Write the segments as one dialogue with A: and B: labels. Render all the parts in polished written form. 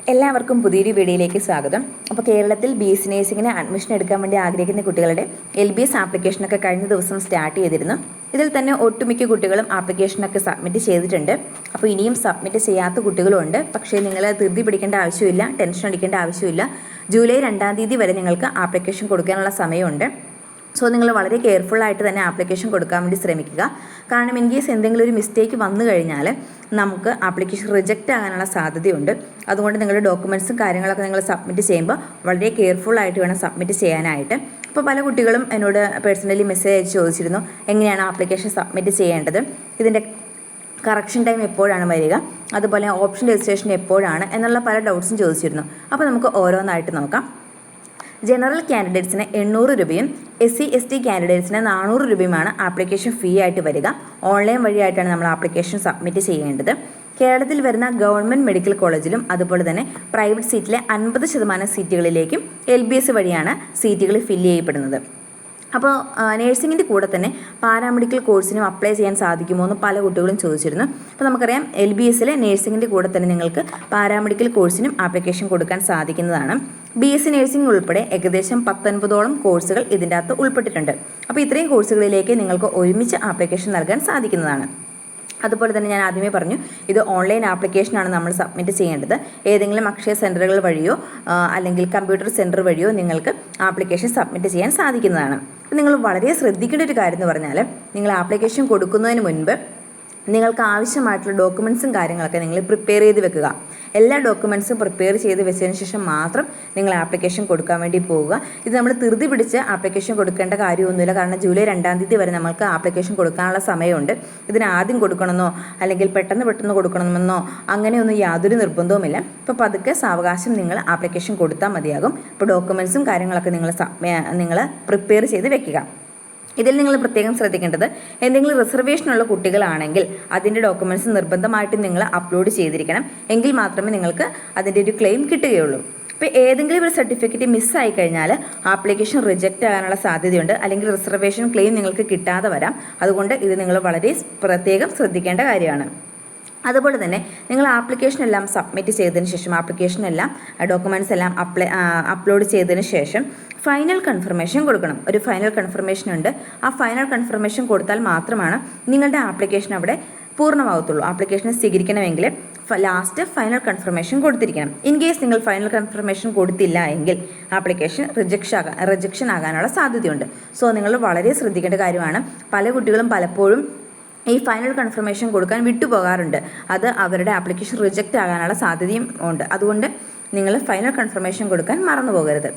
A: എല്ലാവർക്കും പുതിയൊരു വീഡിയോയിലേക്ക് സ്വാഗതം. അപ്പോൾ കേരളത്തിൽ BSc നഴ്സിംഗിന് അഡ്മിഷൻ എടുക്കാൻ വേണ്ടി ആഗ്രഹിക്കുന്ന കുട്ടികളുടെ LBS ആപ്ലിക്കേഷനൊക്കെ കഴിഞ്ഞ ദിവസം സ്റ്റാർട്ട് ചെയ്തിരുന്നു. ഇതിൽ തന്നെ ഒട്ടുമിക്ക കുട്ടികളും ആപ്ലിക്കേഷനൊക്കെ സബ്മിറ്റ് ചെയ്തിട്ടുണ്ട്. അപ്പോൾ ഇനിയും സബ്മിറ്റ് ചെയ്യാത്ത കുട്ടികളുണ്ട്. പക്ഷേ നിങ്ങൾ ധൃതി പിടിക്കേണ്ട ആവശ്യമില്ല, ടെൻഷൻ അടിക്കേണ്ട ആവശ്യമില്ല. ജൂലൈ 2-ാം തീയതി വരെ നിങ്ങൾക്ക് ആപ്ലിക്കേഷൻ കൊടുക്കാനുള്ള സമയമുണ്ട്. സോ നിങ്ങൾ വളരെ കെയർഫുള്ളായിട്ട് തന്നെ ആപ്ലിക്കേഷൻ കൊടുക്കാൻ വേണ്ടി ശ്രമിക്കുക. കാരണം ഇൻ കേസ് എന്തെങ്കിലും ഒരു മിസ്റ്റേക്ക് വന്നു കഴിഞ്ഞാൽ നമുക്ക് ആപ്ലിക്കേഷൻ റിജക്റ്റ് ആകാനുള്ള സാധ്യതയുണ്ട്. അതുകൊണ്ട് നിങ്ങളുടെ ഡോക്യുമെൻറ്റ്സും കാര്യങ്ങളൊക്കെ നിങ്ങൾ സബ്മിറ്റ് ചെയ്യുമ്പോൾ വളരെ കെയർഫുള്ളായിട്ട് വേണം സബ്മിറ്റ് ചെയ്യാനായിട്ട്. അപ്പോൾ പല കുട്ടികളും എന്നോട് പേഴ്സണലി മെസ്സേജ് അയച്ച് ചോദിച്ചിരുന്നു, എങ്ങനെയാണ് ആപ്ലിക്കേഷൻ സബ്മിറ്റ് ചെയ്യേണ്ടത്, ഇതിൻ്റെ കറക്ഷൻ ടൈം എപ്പോഴാണ് വരിക, അതുപോലെ ഓപ്ഷൻ രജിസ്ട്രേഷൻ എപ്പോഴാണ് എന്നുള്ള പല ഡൗട്ട്സും ചോദിച്ചിരുന്നു. അപ്പോൾ നമുക്ക് ഓരോന്നായിട്ട് നോക്കാം. ജനറൽ കാൻഡിഡേറ്റ്സിന് 800 രൂപയും SC/ST കാൻഡിഡേറ്റ്സിന് 400 രൂപയുമാണ് ആപ്ലിക്കേഷൻ ഫീ ആയിട്ട് വരിക. ഓൺലൈൻ വഴിയായിട്ടാണ് നമ്മൾ ആപ്ലിക്കേഷൻ സബ്മിറ്റ് ചെയ്യേണ്ടത്. കേരളത്തിൽ വരുന്ന ഗവൺമെൻറ് മെഡിക്കൽ കോളേജിലും അതുപോലെ തന്നെ പ്രൈവറ്റ് സീറ്റിലെ 50% സീറ്റുകളിലേക്കും LBS വഴിയാണ് സീറ്റുകൾ ഫില്ല് ചെയ്യപ്പെടുന്നത്. അപ്പോൾ നേഴ്സിങ്ങിൻ്റെ കൂടെ തന്നെ പാരാമെഡിക്കൽ കോഴ്സിനും അപ്ലൈ ചെയ്യാൻ സാധിക്കുമോ എന്ന് പല കുട്ടികളും ചോദിച്ചിരുന്നു. അപ്പോൾ നമുക്കറിയാം LBSലെ നേഴ്സിങ്ങിൻ്റെ കൂടെ തന്നെ നിങ്ങൾക്ക് പാരാമെഡിക്കൽ കോഴ്സിനും ആപ്ലിക്കേഷൻ കൊടുക്കാൻ സാധിക്കുന്നതാണ്. BSc നേഴ്സിംഗ് ഉൾപ്പെടെ ഏകദേശം 19ഓളം കോഴ്സുകൾ ഇതിൻ്റെ അകത്ത് ഉൾപ്പെട്ടിട്ടുണ്ട്. അപ്പോൾ ഇത്രയും കോഴ്സുകളിലേക്ക് നിങ്ങൾക്ക് ഒരുമിച്ച് ആപ്ലിക്കേഷൻ നൽകാൻ സാധിക്കുന്നതാണ്. അതുപോലെ തന്നെ ഞാൻ ആദ്യമേ പറഞ്ഞു, ഇത് ഓൺലൈൻ ആപ്ലിക്കേഷനാണ് നമ്മൾ സബ്മിറ്റ് ചെയ്യേണ്ടത്. ഏതെങ്കിലും അക്ഷയ സെൻറ്ററുകൾ വഴിയോ അല്ലെങ്കിൽ കമ്പ്യൂട്ടർ സെൻറ്റർ വഴിയോ നിങ്ങൾക്ക് ആപ്ലിക്കേഷൻ സബ്മിറ്റ് ചെയ്യാൻ സാധിക്കുന്നതാണ്. നിങ്ങൾ വളരെ ശ്രദ്ധിക്കേണ്ട ഒരു കാര്യം എന്ന് പറഞ്ഞാൽ, നിങ്ങൾ ആപ്ലിക്കേഷൻ കൊടുക്കുന്നതിന് മുൻപ് നിങ്ങൾക്ക് ആവശ്യമായിട്ടുള്ള ഡോക്യുമെൻറ്റ്സും കാര്യങ്ങളൊക്കെ നിങ്ങൾ പ്രിപ്പയർ ചെയ്ത് വെക്കുക. എല്ലാ ഡോക്യുമെൻറ്റ്സും പ്രിപ്പയർ ചെയ്ത് വെച്ചതിന് ശേഷം മാത്രം നിങ്ങൾ ആപ്ലിക്കേഷൻ കൊടുക്കാൻ വേണ്ടി പോവുക. ഇത് നമ്മൾ ധൃതി പിടിച്ച് ആപ്ലിക്കേഷൻ കൊടുക്കേണ്ട കാര്യമൊന്നുമില്ല. കാരണം ജൂലൈ 2-ാം തീയതി വരെ നമുക്ക് ആപ്ലിക്കേഷൻ കൊടുക്കാനുള്ള സമയമുണ്ട്. ഇതിന് ആദ്യം കൊടുക്കണമെന്നോ അല്ലെങ്കിൽ പെട്ടെന്ന് കൊടുക്കണമെന്നോ അങ്ങനെയൊന്നും യാതൊരു നിർബന്ധവുമില്ല. ഇപ്പോൾ പതുക്കെ സാവകാശം നിങ്ങൾ ആപ്ലിക്കേഷൻ കൊടുത്താൽ മതിയാകും. ഇപ്പോൾ ഡോക്യുമെൻറ്റ്സും കാര്യങ്ങളൊക്കെ നിങ്ങൾ പ്രിപ്പയർ ചെയ്ത് വെക്കുക. ഇതിൽ നിങ്ങൾ പ്രത്യേകം ശ്രദ്ധിക്കേണ്ടത്, എന്തെങ്കിലും റിസർവേഷനുള്ള കുട്ടികളാണെങ്കിൽ അതിൻ്റെ ഡോക്യുമെൻറ്റ്സ് നിർബന്ധമായിട്ടും നിങ്ങൾ അപ്ലോഡ് ചെയ്തിരിക്കണം. എങ്കിൽ മാത്രമേ നിങ്ങൾക്ക് അതിൻ്റെ ഒരു ക്ലെയിം കിട്ടുകയുള്ളൂ. ഇപ്പോൾ ഏതെങ്കിലും ഒരു സർട്ടിഫിക്കറ്റ് മിസ്സായി കഴിഞ്ഞാൽ ആപ്ലിക്കേഷൻ റിജക്റ്റ് ആകാനുള്ള സാധ്യതയുണ്ട്, അല്ലെങ്കിൽ റിസർവേഷൻ ക്ലെയിം നിങ്ങൾക്ക് കിട്ടാതെ വരാം. അതുകൊണ്ട് ഇത് നിങ്ങൾ വളരെ പ്രത്യേകം ശ്രദ്ധിക്കേണ്ട കാര്യമാണ്. അതുപോലെ തന്നെ നിങ്ങൾ ആപ്ലിക്കേഷൻ എല്ലാം സബ്മിറ്റ് ചെയ്തതിന് ശേഷം, ഡോക്യുമെൻറ്റ്സ് എല്ലാം അപ്ലോഡ് ചെയ്തതിന് ശേഷം ഫൈനൽ കൺഫർമേഷൻ കൊടുക്കണം. ഒരു ഫൈനൽ കൺഫർമേഷൻ ഉണ്ട്. ആ ഫൈനൽ കൺഫർമേഷൻ കൊടുത്താൽ മാത്രമാണ് നിങ്ങളുടെ ആപ്ലിക്കേഷൻ അവിടെ പൂർണ്ണമാകത്തുള്ളൂ. ആപ്ലിക്കേഷൻ സ്വീകരിക്കണമെങ്കിൽ ലാസ്റ്റ് ഫൈനൽ കൺഫർമേഷൻ കൊടുത്തിരിക്കണം. ഇൻ കേസ് നിങ്ങൾ ഫൈനൽ കൺഫർമേഷൻ കൊടുത്തില്ല എങ്കിൽ ആപ്ലിക്കേഷൻ റിജക്ഷൻ ആകാനുള്ള സാധ്യതയുണ്ട്. സോ നിങ്ങൾ വളരെ ശ്രദ്ധിക്കേണ്ട കാര്യമാണ്. പല കുട്ടികളും പലപ്പോഴും ഈ ഫൈനൽ കൺഫർമേഷൻ കൊടുക്കാൻ വിട്ടുപോകാറുണ്ട്. അത് അവരുടെ ആപ്ലിക്കേഷൻ റിജക്റ്റ് ആകാനുള്ള സാധ്യതയും ഉണ്ട്. അതുകൊണ്ട് നിങ്ങൾ ഫൈനൽ കൺഫർമേഷൻ കൊടുക്കാൻ മറന്നു പോകരുത്.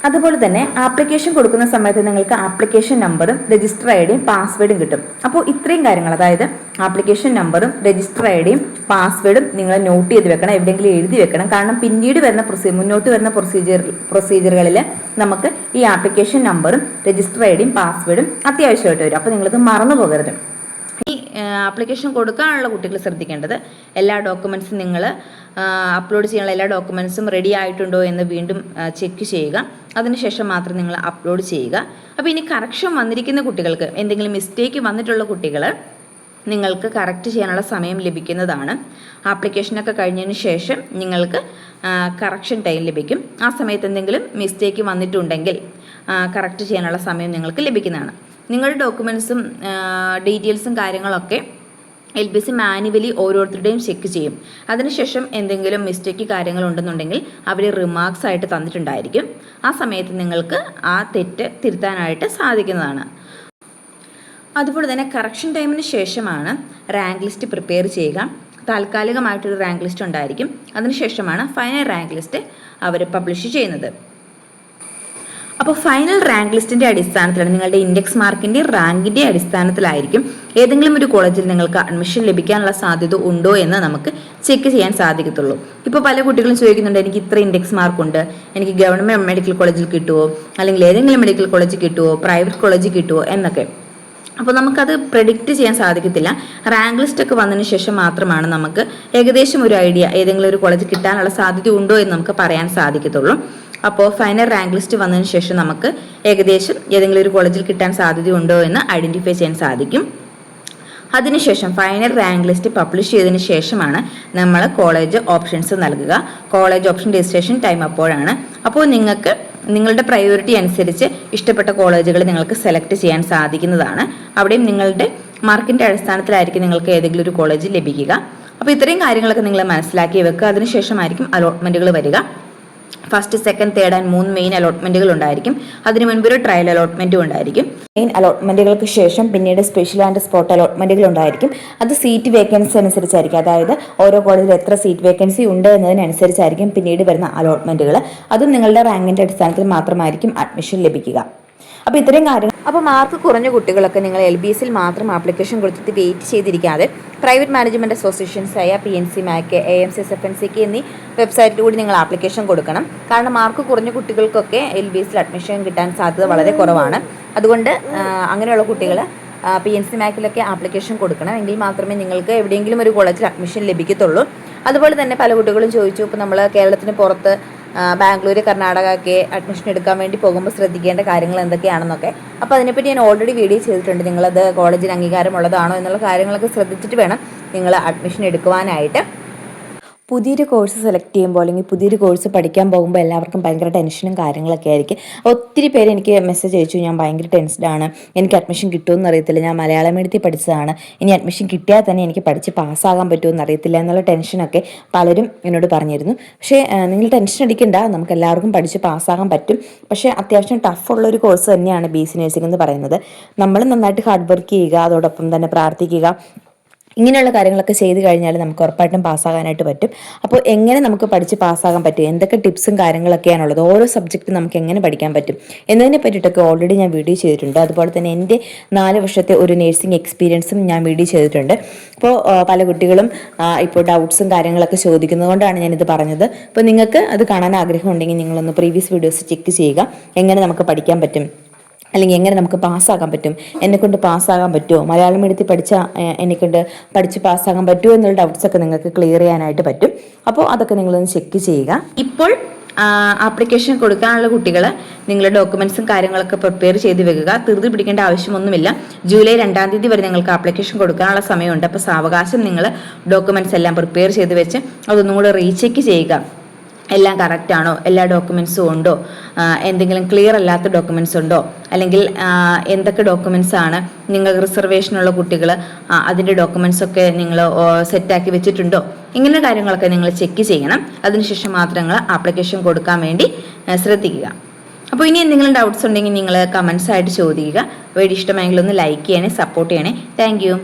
A: അതുപോലെ തന്നെ ആപ്ലിക്കേഷൻ കൊടുക്കുന്ന സമയത്ത് നിങ്ങൾക്ക് ആപ്ലിക്കേഷൻ നമ്പറും രജിസ്റ്റർ ഐഡിയും പാസ്വേഡും കിട്ടും. അപ്പോൾ ഇത്രയും കാര്യങ്ങൾ, അതായത് ആപ്ലിക്കേഷൻ നമ്പറും രജിസ്റ്റർ ഐഡിയും പാസ്വേഡും നിങ്ങൾ നോട്ട് ചെയ്ത് വെക്കണം, എവിടെയെങ്കിലും എഴുതി വെക്കണം. കാരണം പിന്നീട് മുന്നോട്ട് വരുന്ന പ്രൊസീജിയറുകളിൽ നമുക്ക് ഈ ആപ്ലിക്കേഷൻ നമ്പറും രജിസ്റ്റർ ഐഡിയും പാസ്വേഡും അത്യാവശ്യമായിട്ട് വരും. അപ്പോൾ നിങ്ങളിത് മറന്നു പോകരുത്. ഈ ആപ്ലിക്കേഷൻ കൊടുക്കാനുള്ള കുട്ടികൾ ശ്രദ്ധിക്കേണ്ടത്, എല്ലാ ഡോക്യുമെൻറ്റ്സും നിങ്ങൾ അപ്ലോഡ് ചെയ്യാനുള്ള എല്ലാ ഡോക്യുമെൻറ്റ്സും റെഡി ആയിട്ടുണ്ടോ എന്ന് വീണ്ടും ചെക്ക് ചെയ്യുക. അതിനുശേഷം മാത്രം നിങ്ങൾ അപ്ലോഡ് ചെയ്യുക. അപ്പോൾ ഇനി കറക്ഷൻ വന്നിരിക്കുന്ന കുട്ടികൾക്ക്, എന്തെങ്കിലും മിസ്റ്റേക്ക് വന്നിട്ടുള്ള കുട്ടികൾ, നിങ്ങൾക്ക് കറക്റ്റ് ചെയ്യാനുള്ള സമയം ലഭിക്കുന്നതാണ്. ആപ്ലിക്കേഷനൊക്കെ കഴിഞ്ഞതിന് ശേഷം നിങ്ങൾക്ക് കറക്ഷൻ ടൈം ലഭിക്കും. ആ സമയത്ത് എന്തെങ്കിലും മിസ്റ്റേക്ക് വന്നിട്ടുണ്ടെങ്കിൽ കറക്റ്റ് ചെയ്യാനുള്ള സമയം നിങ്ങൾക്ക് ലഭിക്കുന്നതാണ്. നിങ്ങളുടെ ഡോക്യുമെൻറ്റ്സും ഡീറ്റെയിൽസും കാര്യങ്ങളൊക്കെ LBS മാനുവലി ഓരോരുത്തരുടെയും ചെക്ക് ചെയ്യും. അതിനുശേഷം എന്തെങ്കിലും മിസ്റ്റേക്ക് കാര്യങ്ങളുണ്ടെന്നുണ്ടെങ്കിൽ അവർ റിമാർക്സ് ആയിട്ട് തന്നിട്ടുണ്ടായിരിക്കും. ആ സമയത്ത് നിങ്ങൾക്ക് ആ തെറ്റ് തിരുത്താനായിട്ട് സാധിക്കുന്നതാണ്. അതുപോലെ തന്നെ കറക്ഷൻ ടൈമിന് ശേഷമാണ് റാങ്ക് ലിസ്റ്റ് പ്രിപ്പയർ ചെയ്യുക. താൽക്കാലികമായിട്ടൊരു റാങ്ക് ലിസ്റ്റ് ഉണ്ടായിരിക്കും. അതിനുശേഷമാണ് ഫൈനൽ റാങ്ക് ലിസ്റ്റ് അവർ പബ്ലിഷ് ചെയ്യുന്നത്. അപ്പോൾ ഫൈനൽ റാങ്ക് ലിസ്റ്റിൻ്റെ അടിസ്ഥാനത്തിലാണ്, നിങ്ങളുടെ ഇൻഡെക്സ് മാർക്കിൻ്റെ റാങ്കിൻ്റെ അടിസ്ഥാനത്തിലായിരിക്കും ഏതെങ്കിലും ഒരു കോളേജിൽ നിങ്ങൾക്ക് അഡ്മിഷൻ ലഭിക്കാനുള്ള സാധ്യത ഉണ്ടോ എന്ന് നമുക്ക് ചെക്ക് ചെയ്യാൻ സാധിക്കത്തുള്ളൂ. ഇപ്പോൾ പല കുട്ടികളും ചോദിക്കുന്നുണ്ട്, എനിക്ക് ഇത്ര ഇൻഡെക്സ് മാർക്കുണ്ട്, എനിക്ക് ഗവൺമെൻറ് മെഡിക്കൽ കോളേജിൽ കിട്ടുമോ, അല്ലെങ്കിൽ ഏതെങ്കിലും മെഡിക്കൽ കോളേജിൽ കിട്ടുമോ, പ്രൈവറ്റ് കോളേജിൽ കിട്ടുമോ എന്നൊക്കെ. അപ്പോൾ നമുക്കത് പ്രെഡിക്റ്റ് ചെയ്യാൻ സാധിക്കത്തില്ല. റാങ്ക് ലിസ്റ്റ് ഒക്കെ വന്നതിന് ശേഷം മാത്രമാണ് നമുക്ക് ഏകദേശം ഒരു ഐഡിയ ഏതെങ്കിലും ഒരു കോളേജിൽ കിട്ടാനുള്ള സാധ്യത ഉണ്ടോ എന്ന് നമുക്ക് പറയാൻ സാധിക്കത്തുള്ളൂ. അപ്പോൾ ഫൈനൽ റാങ്ക് ലിസ്റ്റ് വന്നതിന് ശേഷം നമുക്ക് ഏകദേശം ഏതെങ്കിലും ഒരു കോളേജിൽ കിട്ടാൻ സാധ്യതയുണ്ടോ എന്ന് ഐഡൻറ്റിഫൈ ചെയ്യാൻ സാധിക്കും. അതിനുശേഷം ഫൈനൽ റാങ്ക് ലിസ്റ്റ് പബ്ലിഷ് ചെയ്തതിന് ശേഷമാണ് നമ്മൾ കോളേജ് ഓപ്ഷൻസ് നൽകുക. കോളേജ് ഓപ്ഷൻ രജിസ്ട്രേഷൻ ടൈം അപ്പോഴാണ്. അപ്പോൾ നിങ്ങൾക്ക് നിങ്ങളുടെ പ്രയോറിറ്റി അനുസരിച്ച് ഇഷ്ടപ്പെട്ട കോളേജുകൾ നിങ്ങൾക്ക് സെലക്ട് ചെയ്യാൻ സാധിക്കുന്നതാണ്. അവിടെയും നിങ്ങളുടെ മാർക്കിന്റെ അടിസ്ഥാനത്തിലായിരിക്കും നിങ്ങൾക്ക് ഏതെങ്കിലും ഒരു കോളേജ് ലഭിക്കുക. അപ്പോൾ ഇത്രയും കാര്യങ്ങളൊക്കെ നിങ്ങൾ മനസ്സിലാക്കി വെക്കുക. അതിനുശേഷമായിരിക്കും അലോട്ട്മെന്റുകൾ വരിക. First, second, third and 3 main അലോട്ട്മെന്റുകൾ ഉണ്ടായിരിക്കും. അതിന് മുൻപ് ഒരു ട്രയൽ അലോട്ട്മെന്റും ഉണ്ടായിരിക്കും. മെയിൻ അലോട്ട്മെന്റുകൾക്ക് ശേഷം പിന്നീട് സ്പെഷ്യൽ ആൻഡ് സ്പോട്ട് അലോട്ട്മെന്റുകൾ ഉണ്ടായിരിക്കും. അത് സീറ്റ് വേക്കൻസി അനുസരിച്ചായിരിക്കും. അതായത് ഓരോ കോളേജിൽ എത്ര സീറ്റ് വേക്കൻസി ഉണ്ട് എന്നതിനനുസരിച്ചായിരിക്കും പിന്നീട് വരുന്ന അലോട്ട്മെന്റുകൾ. അതും നിങ്ങളുടെ റാങ്കിന്റെ അടിസ്ഥാനത്തിൽ മാത്രമായിരിക്കും അഡ്മിഷൻ ലഭിക്കുക. അപ്പോൾ ഇത്രയും കാര്യങ്ങൾ. അപ്പോൾ മാർക്ക് കുറഞ്ഞ കുട്ടികളൊക്കെ നിങ്ങൾ LBSൽ മാത്രം ആപ്ലിക്കേഷൻ കൊടുത്തിട്ട് വെയിറ്റ് ചെയ്തിരിക്കാതെ പ്രൈവറ്റ് മാനേജ്മെൻറ്റ് അസോസിയേഷൻസായ PNC, MAC, AMC, SFNCK എന്നീ വെബ്സൈറ്റിലൂടെ നിങ്ങൾ ആപ്ലിക്കേഷൻ കൊടുക്കണം. കാരണം മാർക്ക് കുറഞ്ഞ കുട്ടികൾക്കൊക്കെ LBSൽ അഡ്മിഷൻ കിട്ടാൻ സാധ്യത വളരെ കുറവാണ്. അതുകൊണ്ട് അങ്ങനെയുള്ള കുട്ടികൾ PNC, MACലൊക്കെ ആപ്ലിക്കേഷൻ കൊടുക്കണം. എങ്കിൽ മാത്രമേ നിങ്ങൾക്ക് എവിടെയെങ്കിലും ഒരു കോളേജിൽ അഡ്മിഷൻ ലഭിക്കത്തുള്ളൂ. അതുപോലെ തന്നെ പല കുട്ടികളും ചോദിച്ചു, ഇപ്പോൾ നമ്മൾ കേരളത്തിന് പുറത്ത് ബാംഗ്ലൂർ, കർണാടക ഒക്കെ അഡ്മിഷൻ എടുക്കാൻ വേണ്ടി പോകുമ്പോൾ ശ്രദ്ധിക്കേണ്ട കാര്യങ്ങൾ എന്തൊക്കെയാണെന്നൊക്കെ. അപ്പോൾ അതിനെപ്പറ്റി ഞാൻ ഓൾറെഡി വീഡിയോ ചെയ്തിട്ടുണ്ട്. നിങ്ങളത് കോളേജിന് അംഗീകാരമുള്ളതാണോ എന്നുള്ള കാര്യങ്ങളൊക്കെ ശ്രദ്ധിച്ചിട്ട് വേണം നിങ്ങൾ അഡ്മിഷൻ എടുക്കുവാനായിട്ട്. പുതിയൊരു കോഴ്സ് സെലക്ട് ചെയ്യുമ്പോൾ അല്ലെങ്കിൽ പുതിയൊരു കോഴ്സ് പഠിക്കാൻ പോകുമ്പോൾ എല്ലാവർക്കും ഭയങ്കര ടെൻഷനും കാര്യങ്ങളൊക്കെ ആയിരിക്കും. ഒത്തിരി പേര് എനിക്ക് മെസ്സേജ് അയച്ചു, ഞാൻ ഭയങ്കര ടെൻസ്ഡാണ്, എനിക്ക് അഡ്മിഷൻ കിട്ടുമെന്ന് അറിയത്തില്ല, ഞാൻ മലയാളം മീഡിയത്തിൽ പഠിച്ചതാണ്, ഇനി അഡ്മിഷൻ കിട്ടിയാൽ തന്നെ എനിക്ക് പഠിച്ച് പാസ്സാകാൻ പറ്റുമെന്ന് അറിയത്തില്ല എന്നുള്ള ടെൻഷനൊക്കെ പലരും എന്നോട് പറഞ്ഞിരുന്നു. പക്ഷേ നിങ്ങൾ ടെൻഷൻ അടിക്കണ്ട, നമുക്ക് എല്ലാവർക്കും പഠിച്ച് പാസ്സാകാൻ പറ്റും. പക്ഷേ അത്യാവശ്യം ടഫുള്ളൊരു കോഴ്സ് തന്നെയാണ് BSc നഴ്സിംഗ് എന്ന് പറയുന്നത്. നമ്മൾ നന്നായിട്ട് ഹാർഡ് വർക്ക് ചെയ്യുക, അതോടൊപ്പം തന്നെ പ്രാർത്ഥിക്കുക, ഇങ്ങനെയുള്ള കാര്യങ്ങളൊക്കെ ചെയ്ത് കഴിഞ്ഞാൽ നമുക്ക് ഉറപ്പായിട്ടും പാസ്സാകാനായിട്ട് പറ്റും. അപ്പോൾ എങ്ങനെ നമുക്ക് പഠിച്ച് പാസ്സാകാൻ പറ്റും, എന്തൊക്കെ ടിപ്സും കാര്യങ്ങളൊക്കെയാണുള്ളത്, ഓരോ സബ്ജക്റ്റ് നമുക്ക് എങ്ങനെ പഠിക്കാൻ പറ്റും എന്നതിനെ പറ്റിയിട്ടൊക്കെ ഓൾറെഡി ഞാൻ വീഡിയോ ചെയ്തിട്ടുണ്ട്. അതുപോലെ തന്നെ എൻ്റെ 4 വർഷത്തെ ഒരു നേഴ്സിംഗ് എക്സ്പീരിയൻസും ഞാൻ വീഡിയോ ചെയ്തിട്ടുണ്ട്. അപ്പോൾ പല കുട്ടികളും ഇപ്പോൾ ഡൗട്ട്സും കാര്യങ്ങളൊക്കെ ചോദിക്കുന്നതുകൊണ്ടാണ് ഞാനിത് പറഞ്ഞത്. അപ്പോൾ നിങ്ങൾക്ക് അത് കാണാൻ ആഗ്രഹമുണ്ടെങ്കിൽ നിങ്ങളൊന്ന് പ്രീവിയസ് വീഡിയോസ് ചെക്ക് ചെയ്യുക. എങ്ങനെ നമുക്ക് പഠിക്കാൻ പറ്റും, അല്ലെങ്കിൽ എങ്ങനെ നമുക്ക് പാസ്സാകാൻ പറ്റും, എന്നെക്കൊണ്ട് പാസ്സാകാൻ പറ്റുമോ, മലയാളം മീഡിയത്തിൽ പഠിച്ച എന്നെക്കൊണ്ട് പഠിച്ച് പാസ്സാകാൻ പറ്റുമോ എന്നുള്ള ഡൗട്ട്സൊക്കെ നിങ്ങൾക്ക് ക്ലിയർ ചെയ്യാനായിട്ട് പറ്റും. അപ്പോൾ അതൊക്കെ നിങ്ങളൊന്ന് ചെക്ക് ചെയ്യുക. ഇപ്പോൾ ആപ്ലിക്കേഷൻ കൊടുക്കാനുള്ള കുട്ടികൾ നിങ്ങളുടെ ഡോക്യുമെന്റ്സും കാര്യങ്ങളൊക്കെ പ്രിപ്പയർ ചെയ്ത് വെക്കുക. ധൃതി പിടിക്കേണ്ട ആവശ്യമൊന്നുമില്ല. ജൂലൈ 2-ാം തീയതി വരെ നിങ്ങൾക്ക് ആപ്ലിക്കേഷൻ കൊടുക്കാനുള്ള സമയമുണ്ട്. അപ്പോൾ സാവകാശം നിങ്ങൾ ഡോക്യുമെന്റ്സ് എല്ലാം പ്രിപ്പയർ ചെയ്ത് വെച്ച് അതൊന്നും കൂടെ റീചെക്ക് ചെയ്യുക. എല്ലാം കറക്റ്റ് ആണോ, എല്ലാ ഡോക്യുമെന്റ്സും ഉണ്ടോ, എന്തെങ്കിലും ക്ലിയർ അല്ലാത്ത ഡോക്യുമെന്റ്സ് ഉണ്ടോ, അല്ലെങ്കിൽ എന്തൊക്കെ ഡോക്യുമെന്റ്സ് ആണ് നിങ്ങൾ റിസർവേഷനുള്ള കുട്ടികൾ അതിൻ്റെ ഡോക്യുമെന്റ്സ് ഒക്കെ നിങ്ങൾ സെറ്റാക്കി വെച്ചിട്ടുണ്ടോ, ഇങ്ങനെ കാര്യങ്ങളൊക്കെ നിങ്ങൾ ചെക്ക് ചെയ്യണം. അതിനുശേഷം മാത്രം നിങ്ങൾ ആപ്ലിക്കേഷൻ കൊടുക്കാൻ വേണ്ടി ശ്രദ്ധിക്കുക. അപ്പോൾ ഇനി എന്തെങ്കിലും ഡൗട്ട്സ് ഉണ്ടെങ്കിൽ നിങ്ങൾ കമൻസ് ആയിട്ട് ചോദിക്കുക. വീഡിയോ ഇഷ്ടമായെങ്കിൽ ഒന്ന് ലൈക്ക് ചെയ്യണേ, സപ്പോർട്ട് ചെയ്യണേ. Thank you.